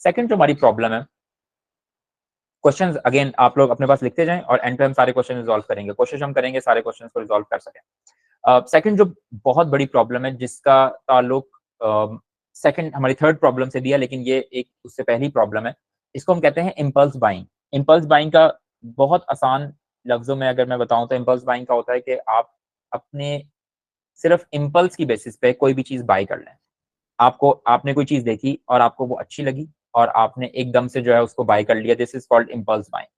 Second जो हमारी problem है, क्वेश्चंस अगेन आप लोग अपने पास लिखते जाएं और एंड पे हम सारे क्वेश्चन रिजॉल्व करेंगे, कोशिश हम करेंगे सारे क्वेश्चन को रिजॉल्व कर सकें। सेकंड जो बहुत बड़ी प्रॉब्लम है जिसका ताल्लुक सेकंड हमारी थर्ड प्रॉब्लम से भी है, लेकिन ये एक उससे पहली प्रॉब्लम है, इसको हम कहते हैं इम्पल्स बाइंग। इम्पल्स बाइंग का बहुत आसान लफ्जों में अगर मैं बताऊं तो इम्पल्स बाइंग का होता है कि आप अपने सिर्फ इम्पल्स की बेसिस पे कोई भी चीज बाय कर लें। आपने कोई चीज देखी और आपको वो अच्छी लगी और आपने एकदम से जो है उसको बाय कर लिया, this is called impulse buying.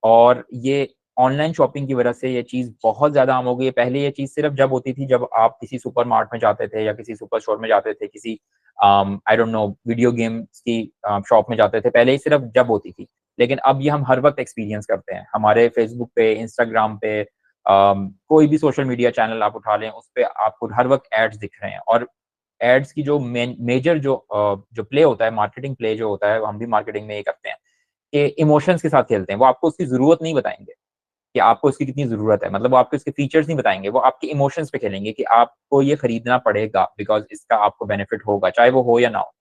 और ये ऑनलाइन शॉपिंग की वजह से ये चीज बहुत ज्यादा आम हो गई है। पहले ये चीज सिर्फ जब होती थी जब आप किसी सुपरमार्ट में जाते थे या किसी सुपर स्टोर में जाते थे, किसी I don't know video games की शॉप में जाते थे, पहले ही सिर्फ जब होती थी। लेकिन अब ये हम हर वक्त एक्सपीरियंस करते हैं, हमारे फेसबुक पे, इंस्टाग्राम पे, कोई भी सोशल मीडिया चैनल आप उठा लें उस पर आपको हर वक्त एड्स दिख रहे हैं। और एड्स की जो मेजर जो प्ले होता है, मार्केटिंग प्ले जो होता है, हम भी मार्केटिंग में ये करते हैं कि इमोशंस के साथ खेलते हैं। वो आपको उसकी जरूरत नहीं बताएंगे कि आपको इसकी कितनी जरूरत है, मतलब वो आपको इसके फीचर्स नहीं बताएंगे, वो आपके इमोशंस पे खेलेंगे कि आपको ये खरीदना पड़ेगा बिकॉज इसका आपको बेनिफिट होगा, चाहे वो हो या ना हो।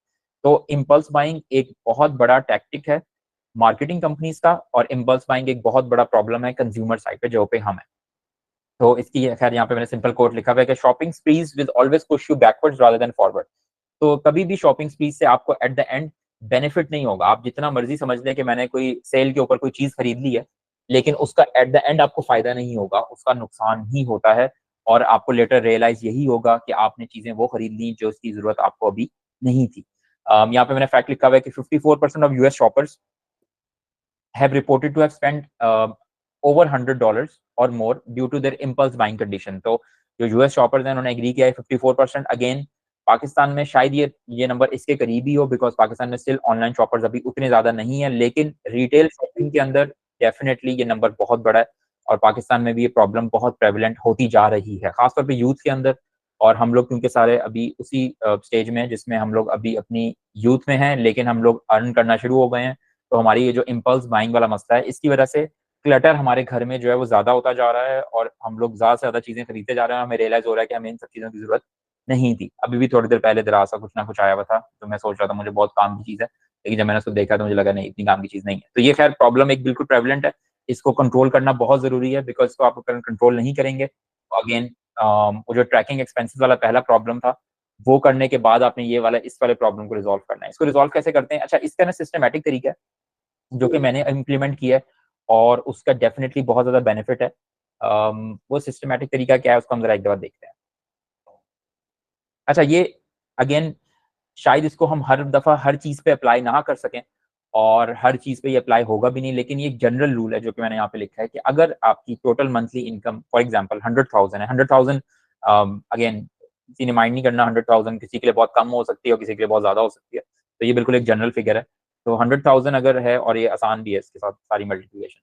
तो इम्पल्स बाइंग एक बहुत बड़ा टैक्टिक है मार्केटिंग कंपनीज का, और इम्पल्स बाइंग एक बहुत बड़ा प्रॉब्लम है कंज्यूमर साइड पे जो पे हम है। तो इसकी खैर यहाँ पे मैंने सिंपल कोट लिखा हुआ है कि shopping sprees will always push you backwards rather than forward. तो कभी भी शॉपिंग स्प्रीज से आपको एट द एंड बेनिफिट नहीं होगा। आप जितना मर्जी समझ लें कि मैंने कोई सेल के ऊपर कोई चीज खरीद ली है, लेकिन उसका एट द एंड आपको फायदा नहीं होगा, उसका नुकसान ही होता है। और आपको लेटर रियलाइज यही होगा कि आपने चीजें वो खरीद ली जो उसकी जरूरत आपको अभी नहीं थी। यहाँ पे मैंने फैक्ट लिखा हुआ है कि 54% of US shoppers have reported to have spent over $100 or more due to their impulse buying condition। तो जो यूएस शॉपर्स हैं उन्होंने एग्री किया है 54%। अगेन पाकिस्तान में शायद ये नंबर इसके करीब ही हो बिकॉज पाकिस्तान में स्टिल ऑनलाइन शॉपर्स अभी उतने ज्यादा नहीं है, लेकिन रिटेल शॉपिंग के अंदर डेफिनेटली ये नंबर बहुत बड़ा है। और पाकिस्तान में भी ये प्रॉब्लम बहुत प्रेवलेंट होती जा रही है, खासतौर पर यूथ के अंदर। और हम लोग क्योंकि सारे अभी उसी स्टेज में हैं जिसमें हम लोग अभी अपनी यूथ में हैं, लेकिन हम लोग अर्न करना शुरू हो गए हैं। तो हमारी ये जो इम्पल्स बाइंग वाला मसला है, इसकी वजह से क्लटर हमारे घर में जो है वो ज्यादा होता जा रहा है और हम लोग ज्यादा से ज्यादा चीजें खरीदते जा रहे हैं। हमें रियलाइज हो रहा है कि हमें इन सब चीजों की जरूरत नहीं थी। अभी भी थोड़ी देर पहले जरा सा कुछ ना कुछ आया हुआ था तो मैं सोच रहा था मुझे बहुत काम की चीज है, लेकिन जब मैंने उसको देखा तो मुझे लगा नहीं इतनी काम की चीज नहीं है। तो ये खैर प्रॉब्लम एक बिल्कुल प्रेवलेंट है, इसको कंट्रोल करना बहुत जरूरी है बिकॉज इसको आप कंट्रोल नहीं करेंगे अगेन वो जो ट्रैकिंग एक्सपेंसेस वाला पहला प्रॉब्लम था वो करने के बाद आपने ये वाला इस वाले प्रॉब्लम को रिजॉल्व करना है। इसको रिजॉल्व कैसे करते हैं? अच्छा, इसका ना सिस्टमेटिक तरीका है जो कि मैंने इम्प्लीमेंट किया है और उसका डेफिनेटली बहुत ज्यादा बेनिफिट है। वो सिस्टमेटिक तरीका क्या है उसको हम जरा एक दफा देखते हैं। अच्छा, ये अगेन शायद इसको हम हर दफा हर चीज पे अप्लाई ना कर सकें और हर चीज पे ये अप्लाई होगा भी नहीं, लेकिन ये एक जनरल रूल है जो कि मैंने यहाँ पे लिखा है कि अगर आपकी total monthly income for example 100,000 है, 100,000 अगेन किसी ने माइंड नहीं करना, 100,000 किसी के लिए बहुत कम हो सकती है और किसी के लिए बहुत ज्यादा हो सकती है, तो ये बिल्कुल एक जनरल फिगर है। तो 100,000 अगर है और ये आसान भी है इसके साथ सारी मल्टीप्लिकेशन,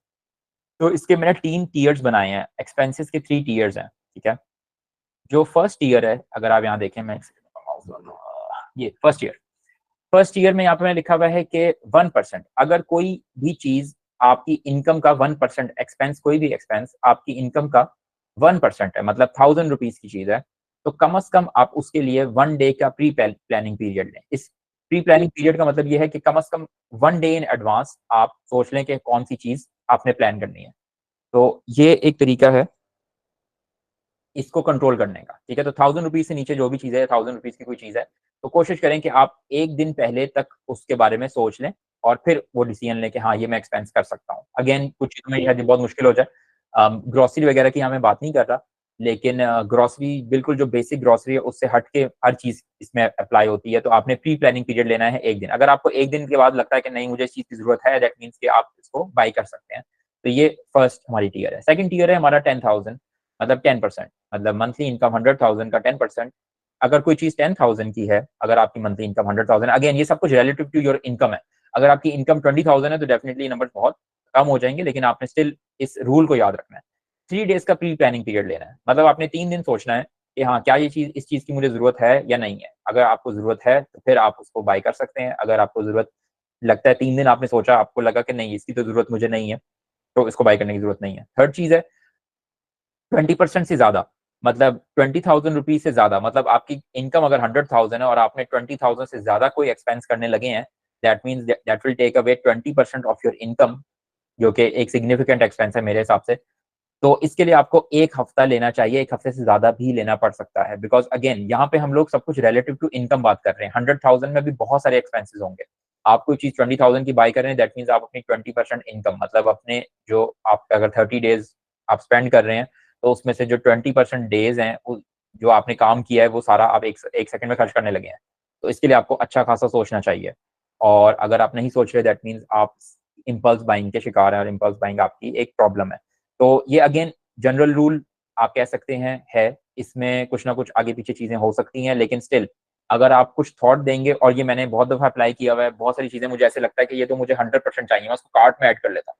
तो इसके मैंने 3 टीयर्स बनाए हैं, एक्सपेंसेस के 3 टीयर्स हैं, ठीक है। जो फर्स्ट ईयर है अगर आप यहाँ देखें, मैं ये फर्स्ट ईयर में यहाँ पे मैंने लिखा हुआ है कि 1%, अगर कोई भी चीज आपकी इनकम का 1% एक्सपेंस, कोई भी एक्सपेंस आपकी इनकम का 1% है, मतलब 1,000 रुपीज की चीज है, तो कम से कम आप उसके लिए 1 डे का प्री प्लानिंग पीरियड लें। इस प्री प्लानिंग पीरियड का मतलब यह है कि कम से कम 1 डे इन एडवांस आप सोच लें कि कौन सी चीज आपने प्लान करनी है। तो ये एक तरीका है इसको कंट्रोल करने का, ठीक है। तो 1,000 रुपीज से नीचे जो भी चीज है, 1,000 रुपीज की कोई चीज है, तो कोशिश करें कि आप एक दिन पहले तक उसके बारे में सोच लें और फिर वो डिसीजन लें कि हाँ ये मैं एक्सपेंस कर सकता हूँ। अगेन कुछ चीजों में शायद बहुत मुश्किल हो जाए, ग्रोसरी वगैरह की यहाँ मैं बात नहीं कर रहा, लेकिन ग्रोसरी बिल्कुल जो बेसिक ग्रोसरी है उससे हट के हर चीज इसमें अप्लाई होती है। तो आपने प्री प्लानिंग पीरियड लेना है एक दिन। अगर आपको एक दिन के बाद लगता है कि नहीं मुझे इस चीज की जरूरत है, दैट मीन्स कि आप इसको बाई कर सकते हैं। तो ये फर्स्ट हमारी टीयर है। सेकंड टीयर है हमारा 10,000, मतलब 10%, मतलब मंथली इनकम 100,000 का 10%। अगर कोई चीज 10,000 की है, अगर आपकी मंथली इनकम 100,000, अगेन ये सब कुछ रिलेटिव टू योर इनकम है। अगर आपकी इनकम 20,000 है तो डेफिनेटली नंबर बहुत कम हो जाएंगे, लेकिन आपने स्टिल इस रूल को याद रखना है। 3 डेज का प्री प्लानिंग पीरियड लेना है, मतलब आपने 3 दिन सोचना है कि हाँ क्या ये चीज, इस चीज की मुझे जरूरत है या नहीं है। अगर आपको जरूरत है तो फिर आप उसको बाय कर सकते हैं। अगर आपको जरूरत लगता है, 3 दिन आपने सोचा, आपको लगा कि नहीं इसकी तो जरूरत मुझे नहीं है, तो इसको बाय करने की जरूरत नहीं है। थर्ड चीज है 20% से ज्यादा, मतलब 20,000 रुपीज से ज्यादा, मतलब आपकी इनकम अगर 100,000 है और आपने 20,000 से ज्यादा कोई एक्सपेंस करने लगे हैं, that means that will take away 20% of your income, जो कि एक सिग्निफिकेंट एक्सपेंस है मेरे हिसाब से। तो इसके लिए आपको 1 हफ्ता लेना चाहिए, 1 हफ्ते से ज़्यादा भी लेना पड़ सकता है, बिकॉज़ अगेन यहाँ पे हम लोग सब कुछ रिलेटिव टू इनकम बात कर रहे हैं। 100,000 में भी बहुत सारे एक्सपेंसेस होंगे। आप कोई चीज़ 20,000 की बाय कर रहे हैं, दैट मीन्स आप अपनी 20% इनकम, मतलब अपने जो आप अगर 30 डेज़ आप स्पेंड कर रहे हैं, तो उसमें से जो 20% डेज़ हैं, जो आपने काम किया है, वो सारा आप 1 सेकंड में खर्च करने लगे हैं। तो इसके लिए आपको अच्छा खासा सोचना चाहिए। और अगर आप नहीं सोच रहे, दैट मीन्स आप इम्पल्स बाइंग के शिकार हैं और इम्पल्स बाइंग आपकी एक प्रॉब्लम है। तो ये अगेन जनरल रूल आप कह सकते हैं है, इसमें कुछ ना कुछ आगे-पीछे चीज़ें हो सकती हैं, लेकिन स्टिल अगर आप कुछ थॉट देंगे, और ये मैंने बहुत दफ़ा अप्लाई किया हुआ है, बहुत सारी चीज़ें मुझे ऐसे लगता है कि ये तो मुझे 100% चाहिए, मैं उसको कार्ट में ऐड कर लेता हूँ।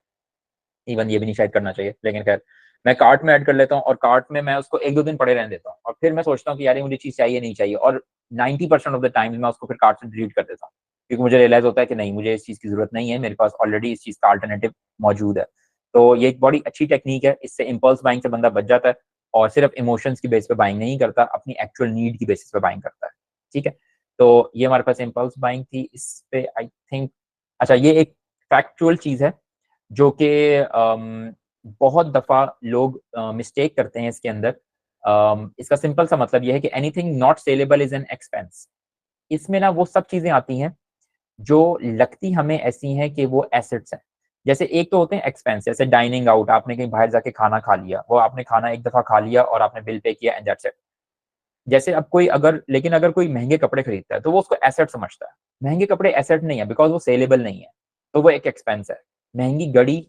इवन ये भी नहीं शायद करना चाहिए, लेकिन ख़ैर मैं कार्ट में ऐड कर लेता हूँ और कार्ट में मैं उसको 1-2 दिन पड़े रहने देता हूँ और फिर मैं सोचता हूँ कि यार ये मुझे चीज़ चाहिए, नहीं चाहिए, और 90% ऑफ द टाइम्स मैं उसको फिर कार्ट से डिलीट कर देता हूँ। क्योंकि मुझे रियलाइज़ होता है कि नहीं, मुझे इस चीज़ की ज़रूरत नहीं है, मेरे पास ऑलरेडी इस चीज़ का अल्टरनेटिव मौजूद है। तो ये एक बड़ी अच्छी टेक्नीक है, इससे इम्पल्स बाइंग से बंदा बच जाता है और सिर्फ़ इमोशंस की बेस पे बाइंग नहीं करता, अपनी एक्चुअल नीड की बेसिस पे बाइंग करता है। ठीक है? तो ये हमारे पास इम्पल्स बाइंग थी, इस पे आई थिंक अच्छा, ये एक फैक्चुअल चीज़ है जो कि बहुत दफ़ा लोग मिस्टेक करते हैं इसके अंदर। इसका सिंपल सा मतलब ये है कि anything not saleable is an expense. इसमें ना वो सब चीज़ें आती हैं जो लगती हमें ऐसी हैं कि वो एसेट्स हैं। जैसे एक तो होते हैं एक्सपेंस, जैसे डाइनिंग आउट, आपने कहीं बाहर जाके खाना खा लिया, वो आपने खाना एक दफ़ा खा लिया और आपने बिल पे किया एंड दैट्स इट। जैसे अब कोई अगर लेकिन अगर कोई महँगे कपड़े खरीदता है, तो वो उसको एसेट समझता है। महँगे कपड़े एसेट नहीं है, बिकॉज़ वो सेलेबल नहीं है, तो वो एक एक्सपेंस है। महँगी घड़ी,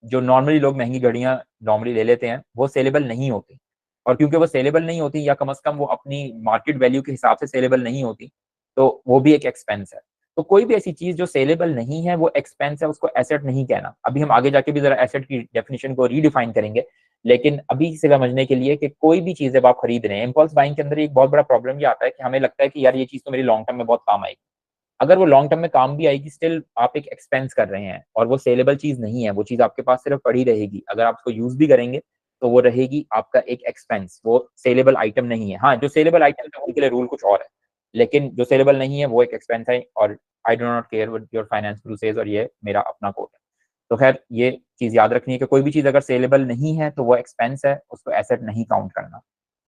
जो नॉर्मली लोग महँगी घड़ियाँ नॉर्मली ले लेते हैं, वो सेलेबल नहीं होती, और क्योंकि वो सेलेबल नहीं होती, या कम से कम वो अपनी मार्केट वैल्यू के हिसाब से सेलेबल नहीं होती, तो वो भी एक एक्सपेंस है। तो कोई भी ऐसी चीज़ जो सेलेबल नहीं है, वो एक्सपेंस है, उसको एसेट नहीं कहना। अभी हम आगे जाके भी ज़रा एसेट की डेफिनिशन को रीडिफाइन करेंगे, लेकिन अभी से समझने के लिए कि कोई भी चीज़ जब आप खरीद रहे हैं, इम्पल्स बाइंग के अंदर एक बहुत बड़ा प्रॉब्लम ये आता है कि हमें लगता है कि यार ये चीज़ तो मेरी लॉन्ग टर्म में बहुत काम आएगी। अगर वो लॉन्ग टर्म में काम भी आएगी, स्टिल आप एक एक्सपेंस कर रहे हैं और वो सेलेबल चीज़ नहीं है, वो चीज़ आपके पास सिर्फ़ पड़ी रहेगी। अगर आप उसको यूज़ भी करेंगे, तो वो रहेगी आपका एक एक्सपेंस, वो सेलेबल आइटम नहीं है। हाँ, जो सेलेबल आइटम है उनके लिए रूल कुछ और है, लेकिन जो सेलेबल नहीं है वो एक एक्सपेंस है, और I do not care what your finance Guru says, और ये मेरा अपना कोट है। तो ख़ैर ये चीज़ याद रखनी है कि कोई भी चीज़ अगर सेलेबल नहीं है, तो वो एक्सपेंस है, उसको एसेट नहीं काउंट करना।